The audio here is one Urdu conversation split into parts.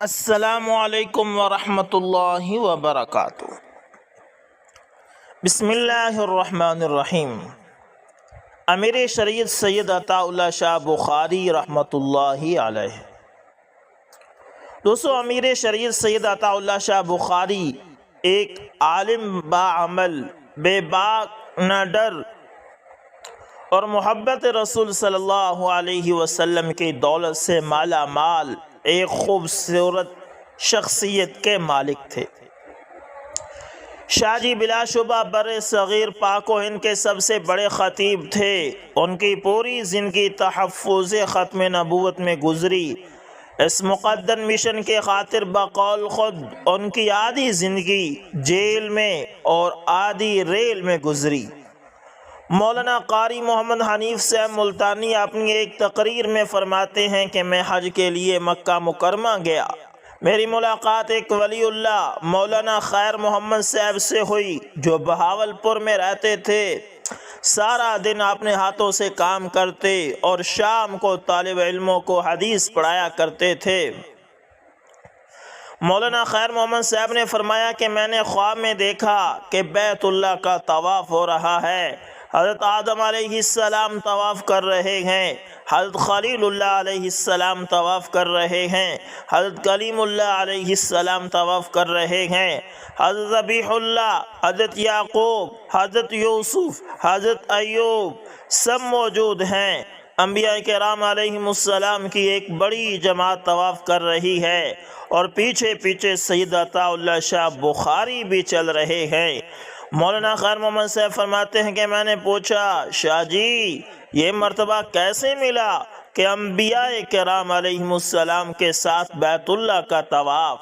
السلام علیکم ورحمۃ اللہ وبرکاتہ۔ بسم اللہ الرحمن الرحیم۔ امیر شریعت سید عطا اللہ شاہ بخاری رحمۃ اللہ علیہ۔ دوستو، امیر شریعت سید عطا اللہ شاہ بخاری ایک عالم باعمل، بے باک نہ ڈر اور محبت رسول صلی اللہ علیہ وسلم کی دولت سے مالا مال ایک خوبصورت شخصیت کے مالک تھے۔ شاہ جی بلا شبہ بر صغیر پاک و ہند کے سب سے بڑے خطیب تھے۔ ان کی پوری زندگی تحفظ ختم نبوت میں گزری۔ اس مقدس مشن کے خاطر بقول خود ان کی آدھی زندگی جیل میں اور آدھی ریل میں گزری۔ مولانا قاری محمد حنیف صاحب ملتانی اپنی ایک تقریر میں فرماتے ہیں کہ میں حج کے لیے مکہ مکرمہ گیا۔ میری ملاقات ایک ولی اللہ مولانا خیر محمد صاحب سے ہوئی جو بہاولپور میں رہتے تھے۔ سارا دن اپنے ہاتھوں سے کام کرتے اور شام کو طالب علموں کو حدیث پڑھایا کرتے تھے۔ مولانا خیر محمد صاحب نے فرمایا کہ میں نے خواب میں دیکھا کہ بیت اللہ کا طواف ہو رہا ہے۔ حضرت آدم علیہ السلام طواف کر رہے ہیں، حضرت خلیل اللہ علیہ السلام طواف کر رہے ہیں، حضرت کلیم اللہ علیہ السلام طواف کر رہے ہیں، حضرت ذبیح اللہ، حضرت یعقوب، حضرت یوسف، حضرت ایوب سب موجود ہیں۔ انبیاء کرام علیہم السلام کی ایک بڑی جماعت طواف کر رہی ہے اور پیچھے پیچھے سید عطا اللہ شاہ بخاری بھی چل رہے ہیں۔ مولانا خیر محمد صاحب فرماتے ہیں کہ میں نے پوچھا، شاہ جی یہ مرتبہ کیسے ملا کہ انبیاء کرام علیہم السلام کے ساتھ بیت اللہ کا طواف؟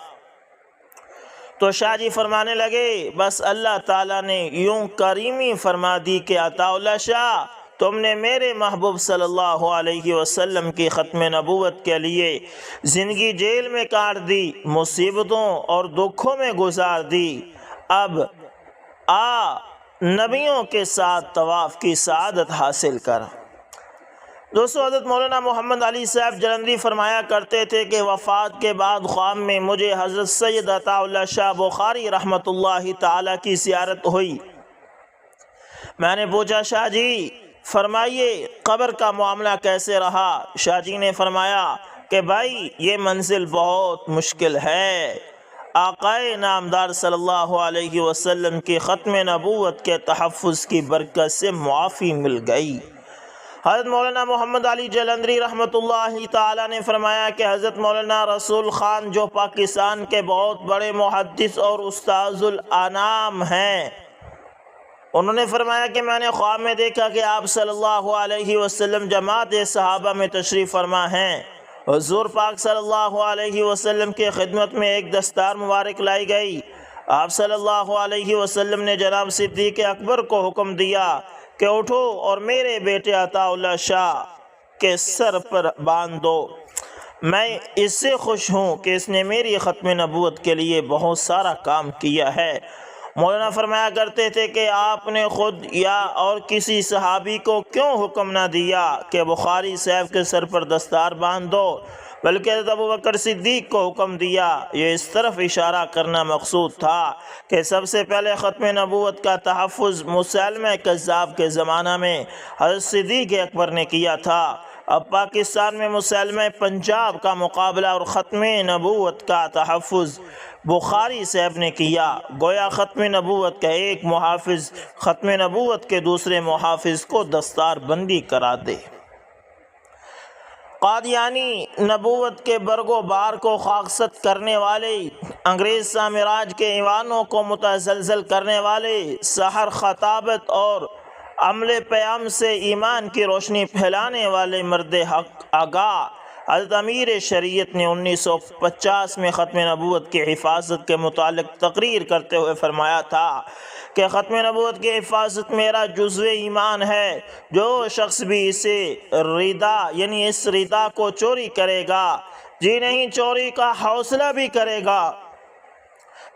تو شاہ جی فرمانے لگے، بس اللہ تعالیٰ نے یوں کریمی فرما دی کہ عطا اللہ شاہ تم نے میرے محبوب صلی اللہ علیہ وسلم کی ختم نبوت کے لیے زندگی جیل میں کاٹ دی، مصیبتوں اور دکھوں میں گزار دی، اب نبیوں کے ساتھ طواف کی سعادت حاصل کر۔ دوستو، حضرت مولانا محمد علی صاحب جلندری فرمایا کرتے تھے کہ وفات کے بعد خواب میں مجھے حضرت سید عطا اللہ شاہ بخاری رحمۃ اللہ تعالی کی زیارت ہوئی۔ میں نے پوچھا، شاہ جی فرمائیے قبر کا معاملہ کیسے رہا؟ شاہ جی نے فرمایا کہ بھائی یہ منزل بہت مشکل ہے۔ آقائے نامدار صلی اللہ علیہ وسلم کی ختم نبوت کے تحفظ کی برکت سے معافی مل گئی۔ حضرت مولانا محمد علی جلندری رحمۃ اللہ تعالی نے فرمایا کہ حضرت مولانا رسول خان جو پاکستان کے بہت بڑے محدث اور استاذ الانام ہیں، انہوں نے فرمایا کہ میں نے خواب میں دیکھا کہ آپ صلی اللہ علیہ وسلم جماعت صحابہ میں تشریف فرما ہیں۔ حضور پاک صلی اللہ علیہ وسلم کی خدمت میں ایک دستار مبارک لائی گئی۔ آپ صلی اللہ علیہ وسلم نے جناب صدیق اکبر کو حکم دیا کہ اٹھو اور میرے بیٹے عطا اللہ شاہ کے سر پر باندھ دو۔ میں اس سے خوش ہوں کہ اس نے میری ختم نبوت کے لیے بہت سارا کام کیا ہے۔ مولانا فرمایا کرتے تھے کہ آپ نے خود یا اور کسی صحابی کو کیوں حکم نہ دیا کہ بخاری صاحب کے سر پر دستار باندھ دو، بلکہ حضرت ابوبکر صدیق کو حکم دیا۔ یہ اس طرف اشارہ کرنا مقصود تھا کہ سب سے پہلے ختم نبوت کا تحفظ مسلمہ کذاب کے زمانہ میں حضرت صدیق اکبر نے کیا تھا۔ اب پاکستان میں مسلمہ پنجاب کا مقابلہ اور ختم نبوت کا تحفظ بخاری صاحب نے کیا۔ گویا ختم نبوت کا ایک محافظ ختم نبوت کے دوسرے محافظ کو دستار بندی کرا دے۔ قادیانی نبوت کے برگ و بار کو خاکست کرنے والے، انگریز سامراج کے ایوانوں کو متزلزل کرنے والے، سحر خطابت اور عمل پیام سے ایمان کی روشنی پھیلانے والے مرد حق آگاہ حضرت امیر شریعت نے 1950 میں ختم نبوت کی حفاظت کے متعلق تقریر کرتے ہوئے فرمایا تھا کہ ختم نبوت کی حفاظت میرا جزو ایمان ہے۔ جو شخص بھی اسے یعنی اس ردا کو چوری کرے گا، جی نہیں چوری کا حوصلہ بھی کرے گا،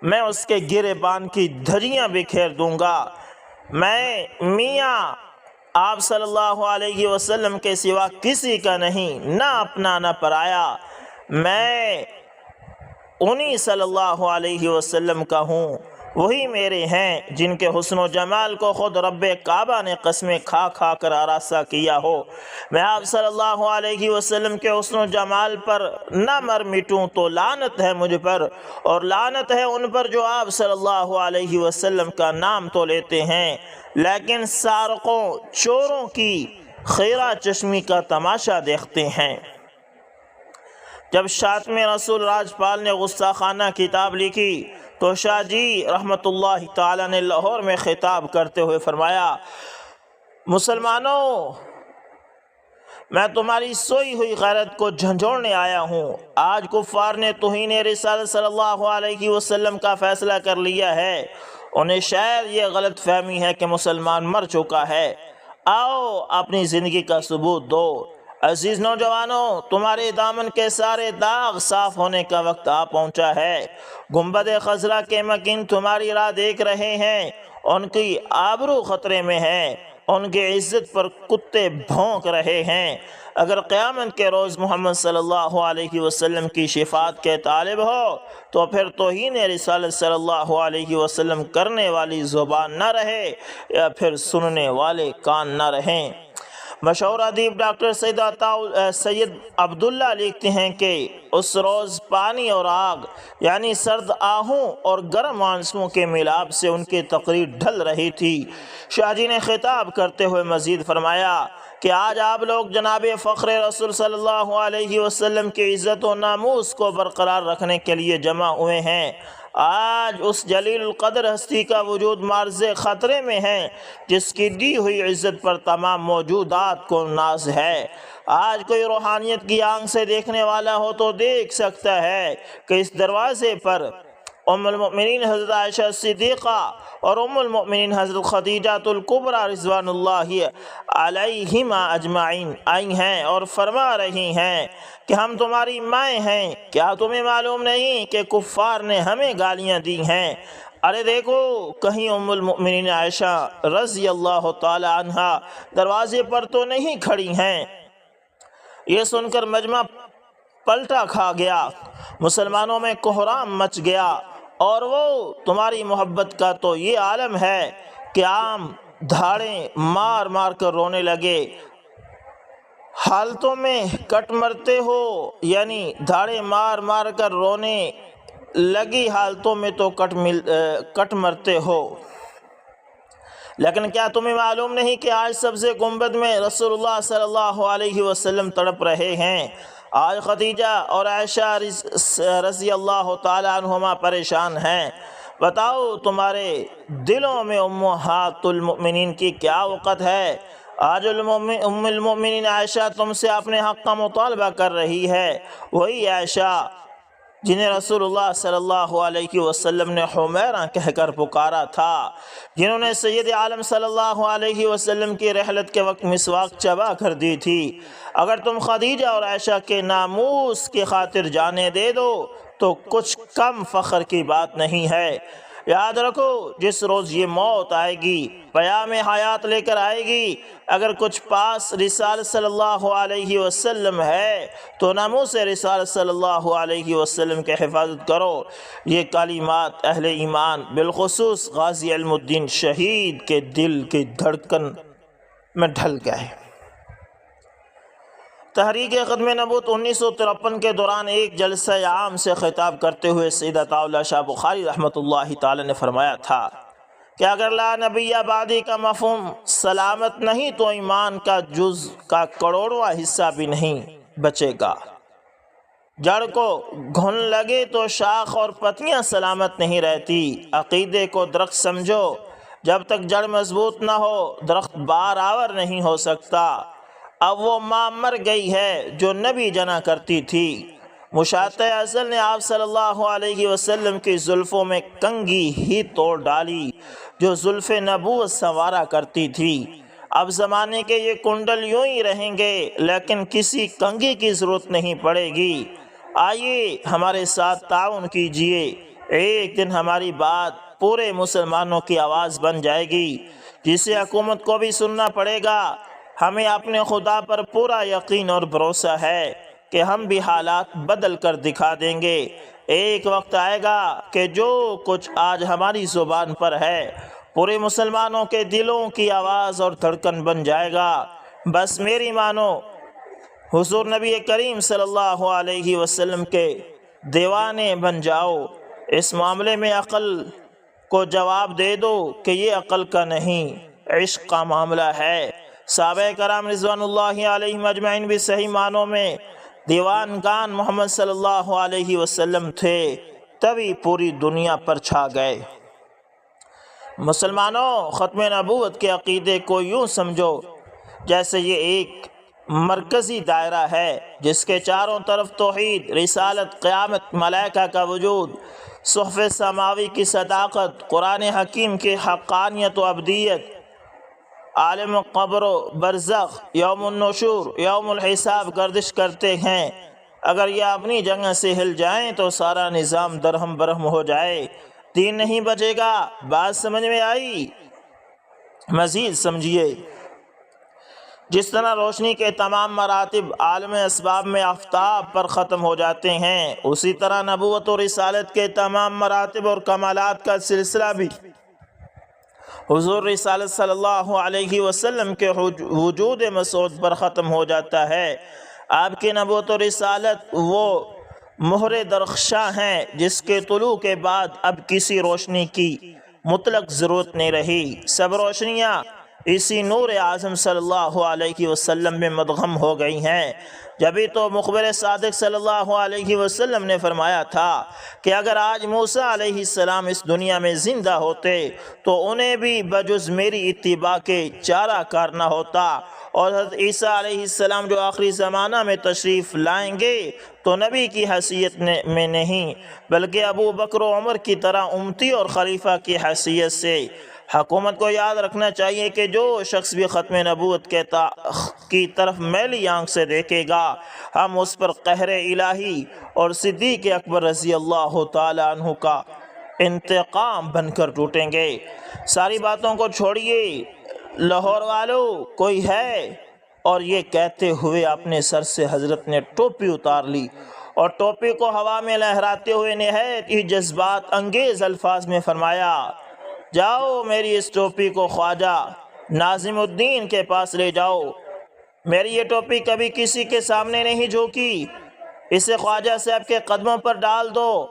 میں اس کے گریبان کی دھجیاں بکھیر دوں گا۔ میں میاں آپ صلی اللہ علیہ وسلم کے سوا کسی کا نہیں، نہ اپنا نہ پرایا۔ میں انہی صلی اللہ علیہ وسلم کا ہوں، وہی میرے ہیں جن کے حسن و جمال کو خود رب کعبہ نے قسمیں کھا کھا کر آراستہ کیا ہو۔ میں آپ صلی اللہ علیہ وسلم کے حسن و جمال پر نہ مر مٹوں تو لعنت ہے مجھ پر، اور لعنت ہے ان پر جو آپ صلی اللہ علیہ وسلم کا نام تو لیتے ہیں لیکن سارقوں چوروں کی خیرہ چشمی کا تماشا دیکھتے ہیں۔ جب شاطم رسول راجپال نے گستاخانہ کتاب لکھی تو شاہ جی رحمۃ اللہ تعالی نے لاہور میں خطاب کرتے ہوئے فرمایا، مسلمانوں، میں تمہاری سوئی ہوئی غیرت کو جھنجھوڑنے آیا ہوں۔ آج کفار نے توہین رسالت صلی اللہ علیہ وسلم کا فیصلہ کر لیا ہے، انہیں شاید یہ غلط فہمی ہے کہ مسلمان مر چکا ہے۔ آؤ اپنی زندگی کا ثبوت دو۔ عزیز نوجوانوں، تمہارے دامن کے سارے داغ صاف ہونے کا وقت آ پہنچا ہے۔ گنبد خضرا کے مکین تمہاری راہ دیکھ رہے ہیں، ان کی آبرو خطرے میں ہے، ان کی عزت پر کتے بھونک رہے ہیں۔ اگر قیامت کے روز محمد صلی اللہ علیہ وسلم کی شفاعت کے طالب ہو تو پھر توہین رسالت صلی اللہ علیہ وسلم کرنے والی زبان نہ رہے یا پھر سننے والے کان نہ رہیں۔ مشہور ادیب ڈاکٹر سید عبداللہ لکھتے ہیں کہ اس روز پانی اور آگ یعنی سرد آہوں اور گرم آنسوؤں کے ملاپ سے ان کی تقریر ڈھل رہی تھی۔ شاہ جی نے خطاب کرتے ہوئے مزید فرمایا کہ آج آپ لوگ جناب فخر رسول صلی اللہ علیہ وسلم کی عزت و ناموس کو برقرار رکھنے کے لیے جمع ہوئے ہیں۔ آج اس جلیل القدر ہستی کا وجود معرض خطرے میں ہے جس کی دی ہوئی عزت پر تمام موجودات کو ناز ہے۔ آج کوئی روحانیت کی آنکھ سے دیکھنے والا ہو تو دیکھ سکتا ہے کہ اس دروازے پر ام المؤمنین حضرت عائشہ صدیقہ اور ام المؤمنین حضرت خدیجہ الکبریٰ رضوان اللہ علیہما اجمعین آئی ہیں اور فرما رہی ہیں کہ ہم تمہاری مائیں ہیں، کیا تمہیں معلوم نہیں کہ کفار نے ہمیں گالیاں دی ہیں؟ ارے دیکھو، کہیں ام المؤمنین عائشہ رضی اللہ تعالی عنہا دروازے پر تو نہیں کھڑی ہیں؟ یہ سن کر مجمع پلٹا کھا گیا، مسلمانوں میں کوہرام مچ گیا، اور وہ تمہاری محبت کا تو یہ عالم ہے کہ عام دھاڑیں مار مار کر رونے لگے۔ حالتوں میں کٹ مرتے ہو، یعنی دھاڑیں مار مار کر رونے لگی حالتوں میں تو کٹ مرتے ہو۔ لیکن کیا تمہیں معلوم نہیں کہ آج سبز گنبد میں رسول اللہ صلی اللہ علیہ وسلم تڑپ رہے ہیں؟ آج خدیجہ اور عائشہ رضی اللہ تعالی عنہما پریشان ہیں۔ بتاؤ تمہارے دلوں میں امہات المؤمنین کی کیا وقت ہے؟ آج ام المؤمنین عائشہ تم سے اپنے حق کا مطالبہ کر رہی ہے، وہی عائشہ جنہیں رسول اللہ صلی اللہ علیہ وسلم نے حمیرہ کہہ کر پکارا تھا، جنہوں نے سید عالم صلی اللہ علیہ وسلم کی رحلت کے وقت مسواک چبا کر دی تھی۔ اگر تم خدیجہ اور عائشہ کے ناموس کی خاطر جانے دے دو تو کچھ کم فخر کی بات نہیں ہے۔ یاد رکھو، جس روز یہ موت آئے گی پیام حیات لے کر آئے گی۔ اگر کچھ پاس رسالت صلی اللہ علیہ وسلم ہے تو ناموس رسالت صلی اللہ علیہ وسلم کی حفاظت کرو۔ یہ کلمات اہل ایمان بالخصوص غازی علم الدین شہید کے دل کی دھڑکن میں ڈھل گئے۔ تحریک ختم نبوت 1953 کے دوران ایک جلسہ عام سے خطاب کرتے ہوئے سید عطا اللہ شاہ بخاری رحمۃ اللہ تعالی نے فرمایا تھا کہ اگر لا نبی بعدی کا مفہوم سلامت نہیں تو ایمان کا جز کا کروڑواں حصہ بھی نہیں بچے گا۔ جڑ کو گھن لگے تو شاخ اور پتیاں سلامت نہیں رہتی۔ عقیدے کو درخت سمجھو، جب تک جڑ مضبوط نہ ہو درخت بار آور نہیں ہو سکتا۔ اب وہ ماں مر گئی ہے جو نبی جنا کرتی تھی۔ مشاط ازل نے آپ صلی اللہ علیہ وسلم کی زلفوں میں کنگھی ہی توڑ ڈالی جو زلف نبوت سنوارا کرتی تھی۔ اب زمانے کے یہ کنڈل یوں ہی رہیں گے لیکن کسی کنگھی کی ضرورت نہیں پڑے گی۔ آئیے ہمارے ساتھ تعاون کیجئے، ایک دن ہماری بات پورے مسلمانوں کی آواز بن جائے گی جسے حکومت کو بھی سننا پڑے گا۔ ہمیں اپنے خدا پر پورا یقین اور بھروسہ ہے کہ ہم بھی حالات بدل کر دکھا دیں گے۔ ایک وقت آئے گا کہ جو کچھ آج ہماری زبان پر ہے پورے مسلمانوں کے دلوں کی آواز اور دھڑکن بن جائے گا۔ بس میری مانو، حضور نبی کریم صلی اللہ علیہ وسلم کے دیوانے بن جاؤ، اس معاملے میں عقل کو جواب دے دو کہ یہ عقل کا نہیں، عشق کا معاملہ ہے۔ صحابہ کرام رضوان اللہ علیہم اجمعین بھی صحیح معنوں میں دیوان گان محمد صلی اللہ علیہ وسلم تھے، تبھی پوری دنیا پر چھا گئے۔ مسلمانوں، ختم نبوت کے عقیدے کو یوں سمجھو جیسے یہ ایک مرکزی دائرہ ہے جس کے چاروں طرف توحید، رسالت، قیامت، ملائکہ کا وجود، صحف سماوی کی صداقت، قرآن حکیم کی حقانیت و ابدیت، عالم قبر و برزخ، یوم النشور، یوم الحساب گردش کرتے ہیں۔ اگر یہ اپنی جگہ سے ہل جائیں تو سارا نظام درہم برہم ہو جائے، دین نہیں بچے گا۔ بات سمجھ میں آئی؟ مزید سمجھیے، جس طرح روشنی کے تمام مراتب عالم اسباب میں آفتاب پر ختم ہو جاتے ہیں، اسی طرح نبوت و رسالت کے تمام مراتب اور کمالات کا سلسلہ بھی حضور رسالت صلی اللہ علیہ وسلم کے وجود مسعود پر ختم ہو جاتا ہے۔ آپ کی نبوت و رسالت وہ مہر درخشاں ہیں جس کے طلوع کے بعد اب کسی روشنی کی مطلق ضرورت نہیں رہی، سب روشنیاں اسی نور اعظم صلی اللہ علیہ وسلم میں مدغم ہو گئی ہیں۔ جبھی تو مخبر صادق صلی اللہ علیہ وسلم نے فرمایا تھا کہ اگر آج موسیٰ علیہ السلام اس دنیا میں زندہ ہوتے تو انہیں بھی بجز میری اتباع کے چارہ کار نہ ہوتا، اور حضرت عیسیٰ علیہ السلام جو آخری زمانہ میں تشریف لائیں گے تو نبی کی حیثیت میں نہیں بلکہ ابو بکر و عمر کی طرح امتی اور خلیفہ کی حیثیت سے۔ حکومت کو یاد رکھنا چاہیے کہ جو شخص بھی ختم نبوت کی طرف میلی آنکھ سے دیکھے گا، ہم اس پر قہر الہی اور صدیق اکبر رضی اللہ تعالیٰ عنہ کا انتقام بن کر ٹوٹیں گے۔ ساری باتوں کو چھوڑیے، لاہور والو کوئی ہے؟ اور یہ کہتے ہوئے اپنے سر سے حضرت نے ٹوپی اتار لی اور ٹوپی کو ہوا میں لہراتے ہوئے نہایت ہی جذبات انگیز الفاظ میں فرمایا، جاؤ میری اس ٹوپی کو خواجہ ناظم الدین کے پاس لے جاؤ۔ میری یہ ٹوپی کبھی کسی کے سامنے نہیں جھوکی، اسے خواجہ صاحب کے قدموں پر ڈال دو،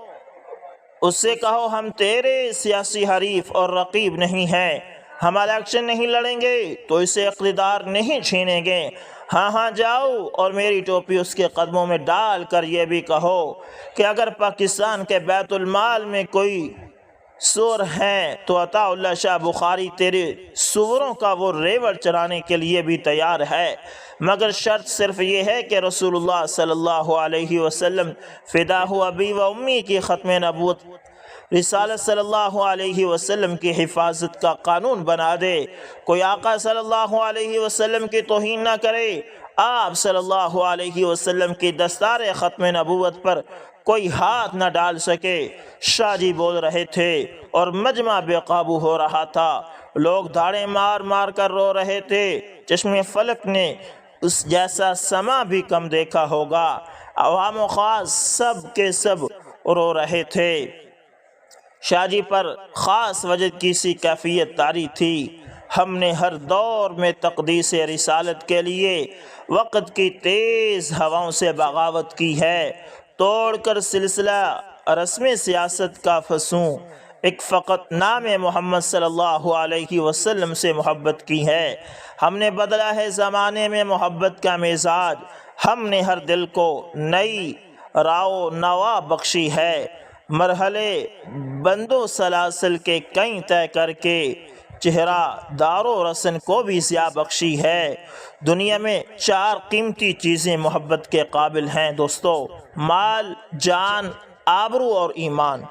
اس سے کہو ہم تیرے سیاسی حریف اور رقیب نہیں ہیں، ہم الیکشن نہیں لڑیں گے تو اسے اقتدار نہیں چھینیں گے۔ ہاں جاؤ اور میری ٹوپی اس کے قدموں میں ڈال کر یہ بھی کہو کہ اگر پاکستان کے بیت المال میں کوئی سور ہیں تو عطا اللہ شاہ بخاری تیرے سوروں کا وہ ریوڑ چرانے کے لیے بھی تیار ہے، مگر شرط صرف یہ ہے کہ رسول اللہ صلی اللہ علیہ وسلم فداہ ابی و امی کی ختم نبوت رسالت صلی اللہ علیہ وسلم کی حفاظت کا قانون بنا دے۔ کوئی آقا صلی اللہ علیہ وسلم کی توہین نہ کرے، آپ صلی اللہ علیہ وسلم کی دستار ختم نبوت پر کوئی ہاتھ نہ ڈال سکے۔ شاہ جی بول رہے تھے اور مجمع بے قابو ہو رہا تھا، لوگ دھاڑے مار مار کر رو رہے تھے۔ چشم فلک نے اس جیسا سما بھی کم دیکھا ہوگا، عوام و خاص سب کے سب رو رہے تھے۔ شاہ جی پر خاص وجہ کی سی کیفیت طاری تھی۔ ہم نے ہر دور میں تقدیس رسالت کے لیے وقت کی تیز ہواؤں سے بغاوت کی ہے، توڑ کر سلسلہ رسم سیاست کا فسوں، ایک فقط نام محمد صلی اللہ علیہ وسلم سے محبت کی ہے۔ ہم نے بدلا ہے زمانے میں محبت کا مزاج، ہم نے ہر دل کو نئی راو نوا بخشی ہے، مرحلے بندو سلاسل کے کئی طے کر کے چہرہ دار و رسن کو بھی ضیاء بخشی ہے۔ دنیا میں 4 قیمتی چیزیں محبت کے قابل ہیں دوستو، مال، جان، آبرو اور ایمان۔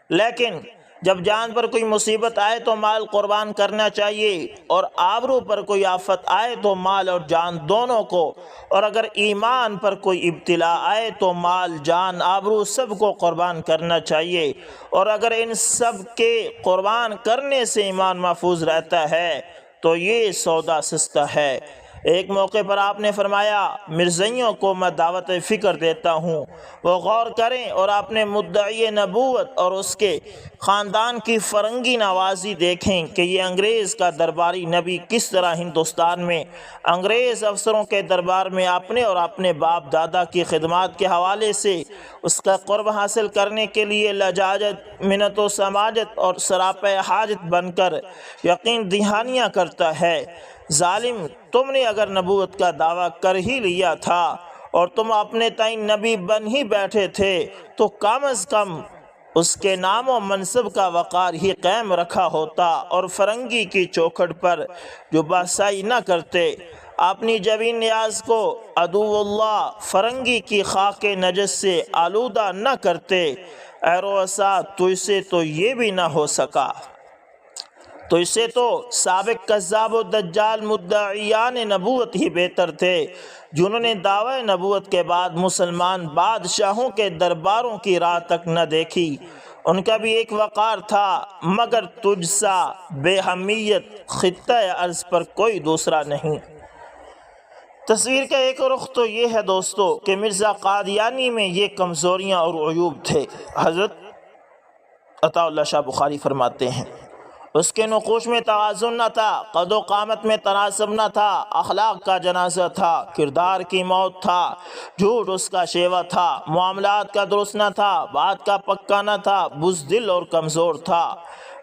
لیکن جب جان پر کوئی مصیبت آئے تو مال قربان کرنا چاہیے، اور آبرو پر کوئی آفت آئے تو مال اور جان دونوں کو، اور اگر ایمان پر کوئی ابتلا آئے تو مال، جان، آبرو سب کو قربان کرنا چاہیے، اور اگر ان سب کے قربان کرنے سے ایمان محفوظ رہتا ہے تو یہ سودا سستا ہے۔ ایک موقع پر آپ نے فرمایا مرزائیوں کو میں دعوت فکر دیتا ہوں، وہ غور کریں اور اپنے مدعی نبوت اور اس کے خاندان کی فرنگی نوازی دیکھیں کہ یہ انگریز کا درباری نبی کس طرح ہندوستان میں انگریز افسروں کے دربار میں اپنے اور اپنے باپ دادا کی خدمات کے حوالے سے اس کا قرب حاصل کرنے کے لیے لجاجت، منت و سماجت اور سراپہ حاجت بن کر یقین دہانیاں کرتا ہے۔ ظالم، تم نے اگر نبوت کا دعویٰ کر ہی لیا تھا اور تم اپنے تئیں نبی بن ہی بیٹھے تھے تو کم از کم اس کے نام و منصب کا وقار ہی قائم رکھا ہوتا اور فرنگی کی چوکھٹ پر جو باسائی نہ کرتے، اپنی جبین نیاز کو عدو اللہ فرنگی کی خاک نجس سے آلودہ نہ کرتے۔ اے رؤسا، تو اسے تو یہ بھی نہ ہو سکا، تو اسے تو سابق کذاب و دجال مدعیان نبوت ہی بہتر تھے، جنہوں نے دعوی نبوت کے بعد مسلمان بادشاہوں کے درباروں کی راہ تک نہ دیکھی۔ ان کا بھی ایک وقار تھا، مگر تجھ سا بے اہمیت خطہ ارض پر کوئی دوسرا نہیں۔ تصویر کا ایک رخ تو یہ ہے دوستو کہ مرزا قادیانی میں یہ کمزوریاں اور عیوب تھے۔ حضرت عطا اللہ شاہ بخاری فرماتے ہیں اس کے نقوش میں توازن نہ تھا، قد و قامت میں تناسب نہ تھا، اخلاق کا جنازہ تھا، کردار کی موت تھا، جھوٹ اس کا شیوہ تھا، معاملات کا درست نہ تھا، بات کا پکا نہ تھا، بزدل اور کمزور تھا،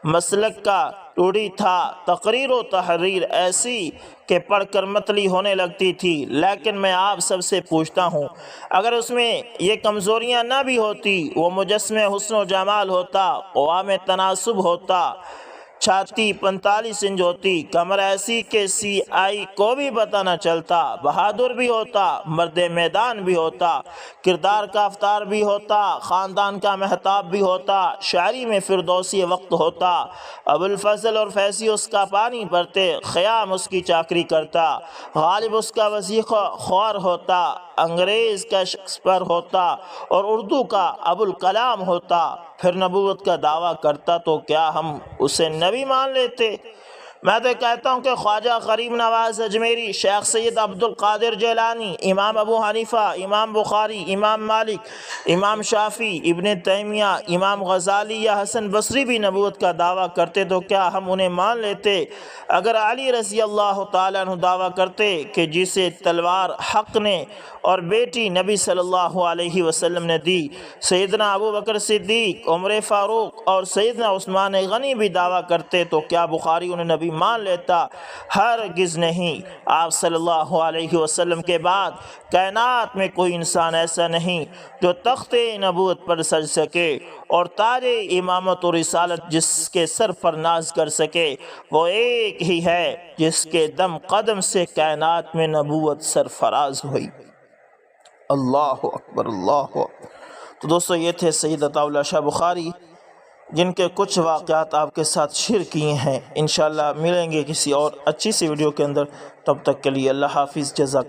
مسلک کا ٹوڑی تھا، تقریر و تحریر ایسی کہ پڑھ کر متلی ہونے لگتی تھی۔ لیکن میں آپ سب سے پوچھتا ہوں، اگر اس میں یہ کمزوریاں نہ بھی ہوتی، وہ مجسمہ حسن و جمال ہوتا، قوام تناسب ہوتا، چھاتی 45 انچ ہوتی، کمر ایسی کہ سی آئی کو بھی پتہ نہ چلتا، بہادر بھی ہوتا، مرد میدان بھی ہوتا، کردار کا افطار بھی ہوتا، خاندان کا محتاب بھی ہوتا، شاعری میں فردوسی وقت ہوتا، ابوالفضل اور فیضی اس کا پانی بھرتے، خیام اس کی چاکری کرتا، غالب اس کا وظیفہ خوار ہوتا، انگریز کا شیکسپیئر ہوتا اور اردو کا ابوالکلام ہوتا، پھر نبوت کا دعویٰ کرتا تو کیا ہم اسے نبی مان لیتے؟ میں تو کہتا ہوں کہ خواجہ غریب نواز اجمیری، شیخ سید عبد القادر جیلانی، امام ابو حنیفہ، امام بخاری، امام مالک، امام شافعی، ابن تیمیہ، امام غزالی یا حسن بصری بھی نبوت کا دعویٰ کرتے تو کیا ہم انہیں مان لیتے؟ اگر علی رضی اللہ تعالیٰ عنہ دعویٰ کرتے کہ جسے تلوار حق نے اور بیٹی نبی صلی اللہ علیہ وسلم نے دی، سیدنا ابو بکر صدیق، عمر فاروق اور سیدنا عثمان غنی بھی دعویٰ کرتے تو کیا بخاری انہیں نبی مان لیتا؟ ہرگز نہیں۔ آپ صلی اللہ علیہ وسلم کے بعد کائنات میں کوئی انسان ایسا نہیں جو تخت نبوت پر سج سکے اور تاج امامت و رسالت جس کے سر پر ناز کر سکے، وہ ایک ہی ہے جس کے دم قدم سے کائنات میں نبوت سرفراز ہوئی۔ اللہ اکبر، اللہ اکبر۔ تو دوستو یہ تھے سید عطا اللہ شاہ بخاری، جن کے کچھ واقعات آپ کے ساتھ شیئر کیے ہیں۔ انشاءاللہ ملیں گے کسی اور اچھی سی ویڈیو کے اندر، تب تک کے لیے اللہ حافظ، جزاک